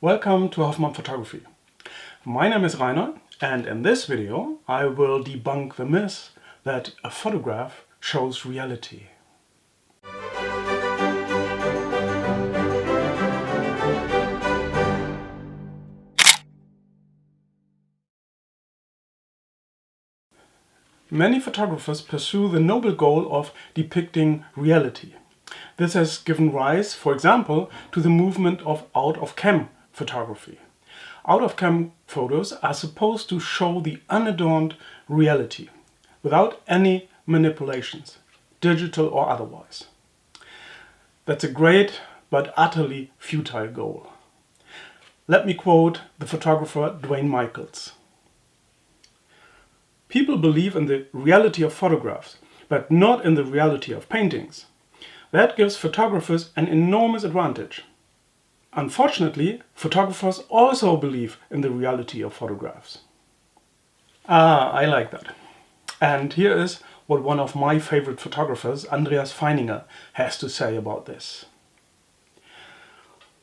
Welcome to Hoffmann-Photography. My name is Rainer, and in this video I will debunk the myth that a photograph shows reality. Many photographers pursue the noble goal of depicting reality. This has given rise, for example, to the movement of out-of-cam photography. Out-of-cam photos are supposed to show the unadorned reality, without any manipulations, digital or otherwise. That's a great but utterly futile goal. Let me quote the photographer Dwayne Michaels. People believe in the reality of photographs, but not in the reality of paintings. That gives photographers an enormous advantage. Unfortunately, photographers also believe in the reality of photographs. I like that. And here is what one of my favorite photographers, Andreas Feininger, has to say about this.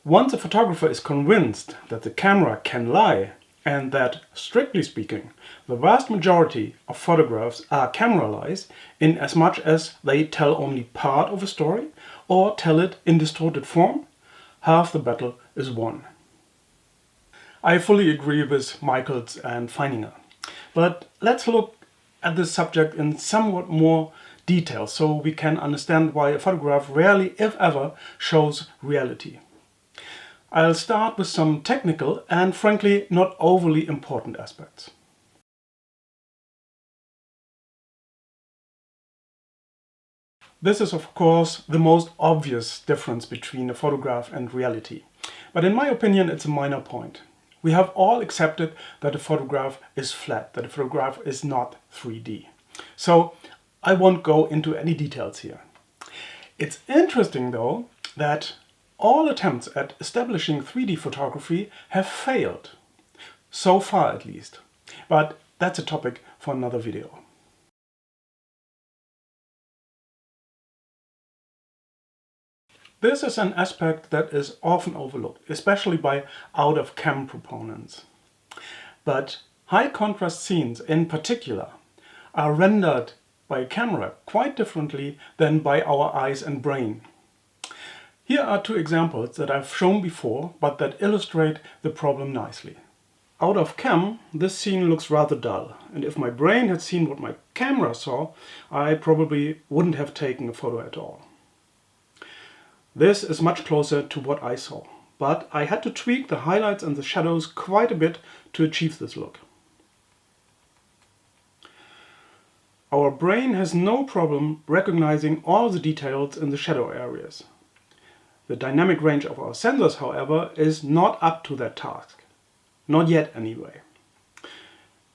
Once a photographer is convinced that the camera can lie, and that, strictly speaking, the vast majority of photographs are camera lies in as much as they tell only part of a story or tell it in distorted form, half the battle is won. I fully agree with Michaels and Feininger, but let's look at this subject in somewhat more detail so we can understand why a photograph rarely, if ever, shows reality. I'll start with some technical and frankly not overly important aspects. This is of course the most obvious difference between a photograph and reality, but in my opinion it's a minor point. We have all accepted that a photograph is flat, that a photograph is not 3D. So I won't go into any details here. It's interesting though that all attempts at establishing 3D photography have failed, so far at least, but that's a topic for another video. This is an aspect that is often overlooked, especially by out-of-cam proponents. But high contrast scenes in particular are rendered by a camera quite differently than by our eyes and brain. Here are two examples that I've shown before, but that illustrate the problem nicely. Out of cam, this scene looks rather dull, and if my brain had seen what my camera saw, I probably wouldn't have taken a photo at all. This is much closer to what I saw, but I had to tweak the highlights and the shadows quite a bit to achieve this look. Our brain has no problem recognizing all the details in the shadow areas. The dynamic range of our sensors, however, is not up to that task. Not yet, anyway.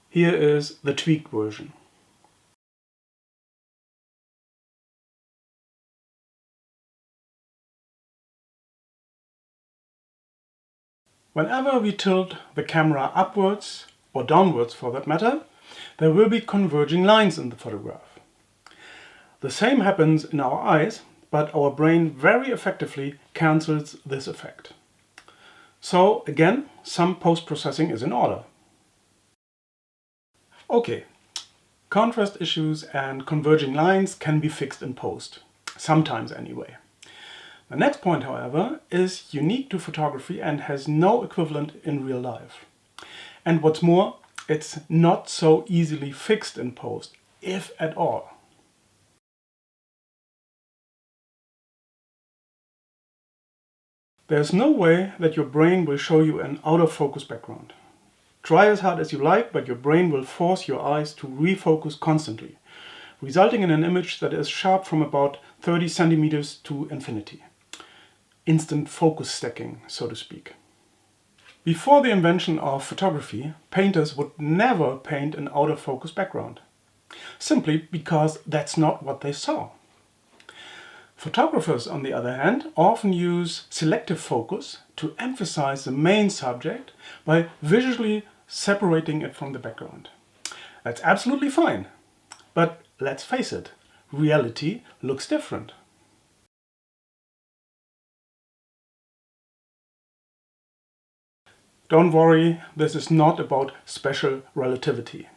Here is the tweaked version. Whenever we tilt the camera upwards, or downwards for that matter, there will be converging lines in the photograph. The same happens in our eyes, but our brain very effectively cancels this effect. So again, some post-processing is in order. Okay, contrast issues and converging lines can be fixed in post, sometimes anyway. The next point, however, is unique to photography and has no equivalent in real life. And what's more, it's not so easily fixed in post, if at all. There's no way that your brain will show you an out-of-focus background. Try as hard as you like, but your brain will force your eyes to refocus constantly, resulting in an image that is sharp from about 30 centimeters to infinity. Instant focus stacking, so to speak. Before the invention of photography, painters would never paint an out-of-focus background, simply because that's not what they saw. Photographers, on the other hand, often use selective focus to emphasize the main subject by visually separating it from the background. That's absolutely fine, but let's face it, reality looks different. don't worry, this is not about special relativity.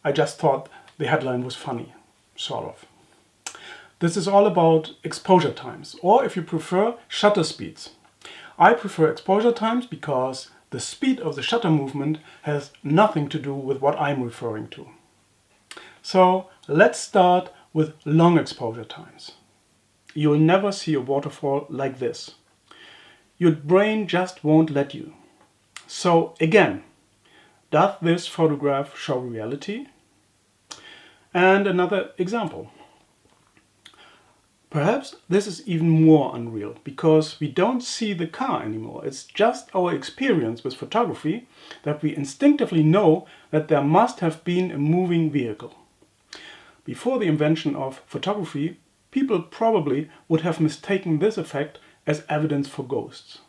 I just thought the headline was funny, sort of. This is all about exposure times, or if you prefer, shutter speeds. I prefer exposure times because the speed of the shutter movement has nothing to do with what I'm referring to. So let's start with long exposure times. You'll never see a waterfall like this. Your brain just won't let you. So again, does this photograph show reality? And another example. Perhaps this is even more unreal because we don't see the car anymore. It's just our experience with photography that we instinctively know that there must have been a moving vehicle. Before the invention of photography, people probably would have mistaken this effect as evidence for ghosts.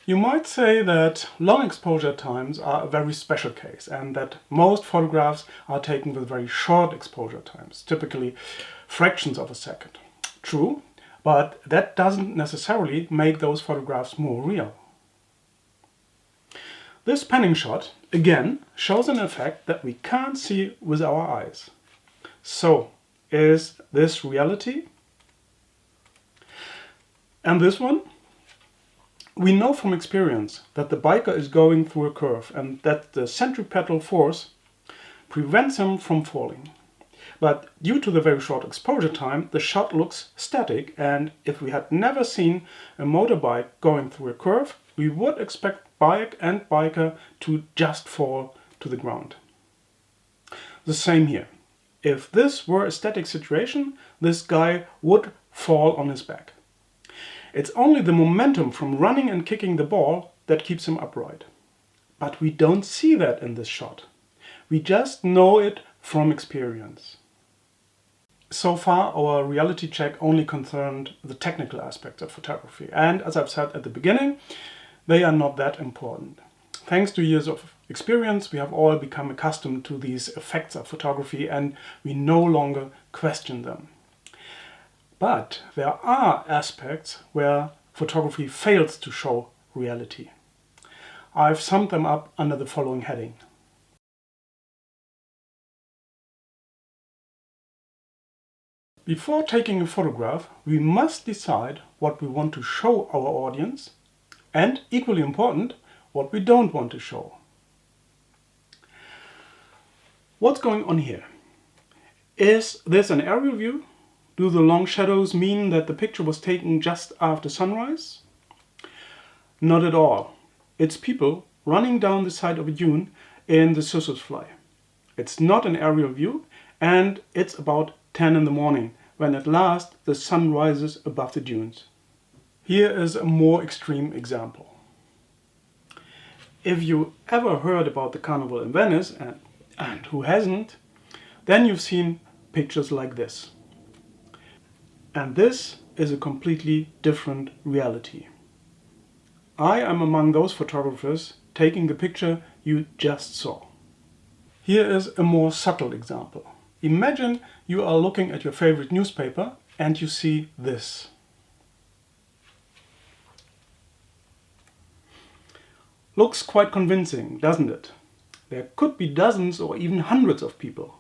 You might say that long exposure times are a very special case and that most photographs are taken with very short exposure times, typically fractions of a second. True, but that doesn't necessarily make those photographs more real. This panning shot, again, shows an effect that we can't see with our eyes. So, is this reality? And this one? We know from experience that the biker is going through a curve and that the centripetal force prevents him from falling. But due to the very short exposure time, the shot looks static, and if we had never seen a motorbike going through a curve, we would expect bike and biker to just fall to the ground. The same here. If this were a static situation, this guy would fall on his back. It's only the momentum from running and kicking the ball that keeps him upright. But we don't see that in this shot. We just know it from experience. So far, our reality check only concerned the technical aspects of photography. And as I've said at the beginning, they are not that important. Thanks to years of experience, we have all become accustomed to these effects of photography and we no longer question them. But there are aspects where photography fails to show reality. I've summed them up under the following heading. Before taking a photograph, we must decide what we want to show our audience and, equally important, what we don't want to show. What's going on here? Is this an aerial view? Do the long shadows mean that the picture was taken just after sunrise? Not at all. It's people running down the side of a dune in the Sissusfly. It's not an aerial view, and it's about 10 in the morning, when at last the sun rises above the dunes. Here is a more extreme example. If you ever heard about the carnival in Venice, and who hasn't, then you've seen pictures like this. And this is a completely different reality. I am among those photographers taking the picture you just saw. Here is a more subtle example. Imagine you are looking at your favorite newspaper and you see this. Looks quite convincing, doesn't it? There could be dozens or even hundreds of people.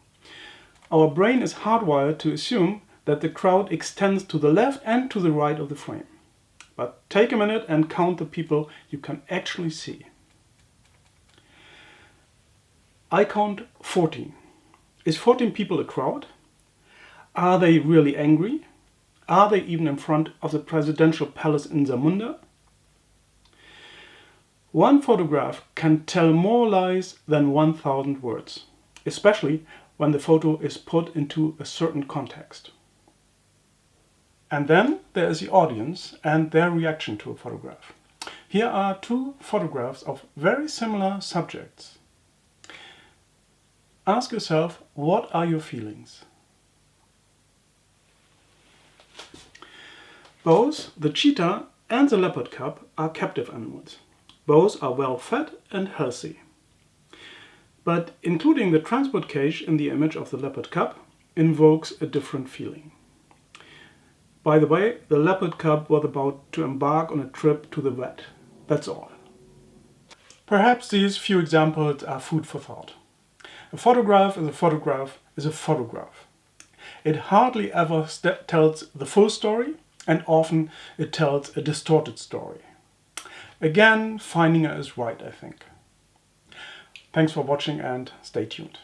Our brain is hardwired to assume that the crowd extends to the left and to the right of the frame. But take a minute and count the people you can actually see. I count 14. Is 14 people a crowd? Are they really angry? Are they even in front of the presidential palace in Zamunda? One photograph can tell more lies than 1,000 words, especially when the photo is put into a certain context. And then there is the audience and their reaction to a photograph. Here are two photographs of very similar subjects. Ask yourself, what are your feelings? Both the cheetah and the leopard cub are captive animals. Both are well fed and healthy. But including the transport cage in the image of the leopard cub invokes a different feeling. By the way, the leopard cub was about to embark on a trip to the vet. That's all. Perhaps these few examples are food for thought. A photograph is a photograph is a photograph. It hardly ever tells the full story, and often it tells a distorted story. Again, Feininger is right, I think. Thanks for watching and stay tuned.